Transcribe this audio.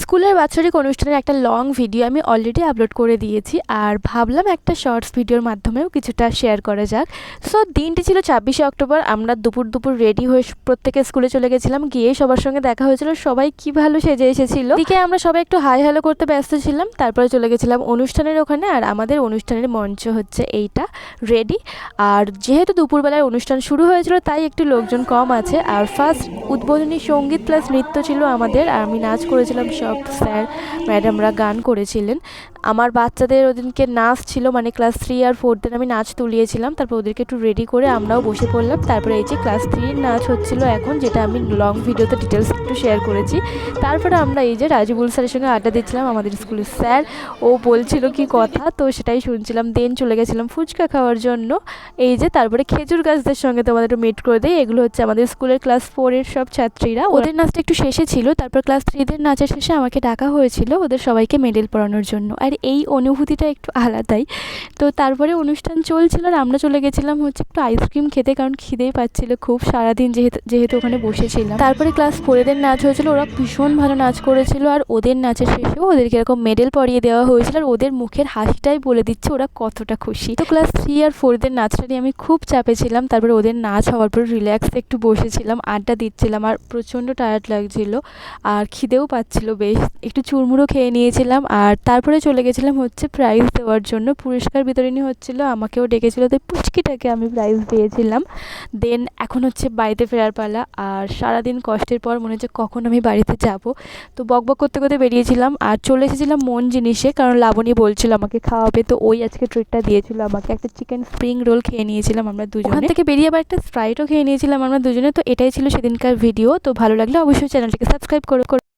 স্কুলের বাৎসরিক অনুষ্ঠানের একটা লং ভিডিও আমি অলরেডি আপলোড করে দিয়েছি, আর ভাবলাম একটা শর্টস ভিডিওর মাধ্যমেও কিছুটা শেয়ার করা যাক। সো দিনটি ছিল 26শে অক্টোবর। আমরা দুপুর রেডি হয়ে প্রত্যেকে স্কুলে চলে গেছিলাম। গিয়ে সবার সঙ্গে দেখা হয়েছিল, সবাই কি ভালো সেজে এসেছিল। এদিকে আমরা সবাই একটু হাই হ্যালো করতে ব্যস্ত ছিলাম। তারপরে চলে গেছিলাম অনুষ্ঠানের ওখানে, আর আমাদের অনুষ্ঠানের মঞ্চ হচ্ছে এইটা রেডি। আর যেহেতু দুপুরবেলায় অনুষ্ঠান শুরু হয়েছিল তাই একটু লোকজন কম আছে। আর ফার্স্ট উদ্বোধনী সঙ্গীত প্লাস নৃত্য ছিল আমাদের, আর আমি নাচ করেছিলাম। সব স্যার ম্যাডামরা গান করেছিলেন। আমার বাচ্চাদের ওদিনকে নাচ ছিল, মানে ক্লাস 3 আর 4দের আমি নাচ তুলিয়েছিলাম। তারপর ওদেরকে একটু রেডি করে আমরাও বসে পড়লাম। তারপরে এই যে ক্লাস 3 নাচ হচ্ছিল এখন, যেটা আমি লং ভিডিওতে ডিটেলস একটু শেয়ার করেছি। তারপরে আমরা এই যে রাজিবুল স্যারের সঙ্গে আড্ডা দিচ্ছিলাম, আমাদের স্কুলের স্যার। ও বলছিল কি কথা, তো সেটাই শুনছিলাম। দেন চলে গেছিলাম ফুচকা খাওয়ার জন্য। এই যে তারপরে খেজুর গাছদের সঙ্গে তোমাদের একটু মিট করে দেয়। এগুলো হচ্ছে আমাদের স্কুলের ক্লাস 4-এর সব ছাত্রীরা। ওদের নাচটা একটু শেষে ছিল। তারপর ক্লাস 3দের নাচের শেষে আমাকে ডাকা হয়েছিল ওদের সবাইকে মেডেল পরানোর জন্য, আর এই অনুভূতিটা একটু আলাদাই। তো তারপরে অনুষ্ঠান চলছিল আর আমরা চলে গেছিলাম হচ্ছে একটু আইসক্রিম খেতে, কারণ খিদেই পাচ্ছিল খুব, সারাদিন যেহেতু ওখানে বসেছিলাম। তারপরে ক্লাস 4-এদের নাচ হয়েছিল, ওরা ভীষণ ভালো নাচ করেছিল। আর ওদের নাচের শেষেও ওদেরকে এরকম মেডেল পরিয়ে দেওয়া হয়েছিল, আর ওদের মুখের হাসিটাই বলে দিচ্ছে ওরা কতটা খুশি। তো ক্লাস 3 আর 4-দের নাচটা নিয়ে আমি খুব চাপে ছিলাম। তারপরে ওদের নাচ হওয়ার পর রিল্যাক্সে একটু বসেছিলাম, আড্ডা দিচ্ছিলাম, আর প্রচণ্ড টায়ার্ড লাগছিল আর খিদেও পাচ্ছিল বেশ। একটু চুরমুড়ো খেয়ে নিয়েছিলাম। আর তারপরে চলে গেছিলাম হচ্ছে প্রাইজ দেওয়ার জন্য। পুরস্কার বিতরণী হচ্ছিল, আমাকেও ডেকেছিল, তাই পুচকিটাকে আমি প্রাইজ দিয়েছিলাম। দেন এখন হচ্ছে বাড়িতে ফেরার পালা। আর সারাদিন কষ্টের পর মনে হচ্ছে কখন আমি বাড়িতে যাব। তো বকবক করতে করতে বেরিয়েছিলাম, আর চলে এসেছিলাম মন জিনিসে, কারণ লাবণী বলছিল আমাকে খাওয়াবে। তো ওই আজকে ট্রিটটা দিয়েছিল আমাকে। একটা চিকেন স্প্রিং রোল খেয়ে নিয়েছিলাম আমরা দুজনে। ওখান থেকে বেরিয়ে আবার একটা স্প্রাইটও খেয়ে নিয়েছিলাম আমরা দুজনে। তো এটাই ছিল সেদিনকার ভিডিও। তো ভালো লাগলে অবশ্যই চ্যানেলটিকে সাবস্ক্রাইব করো।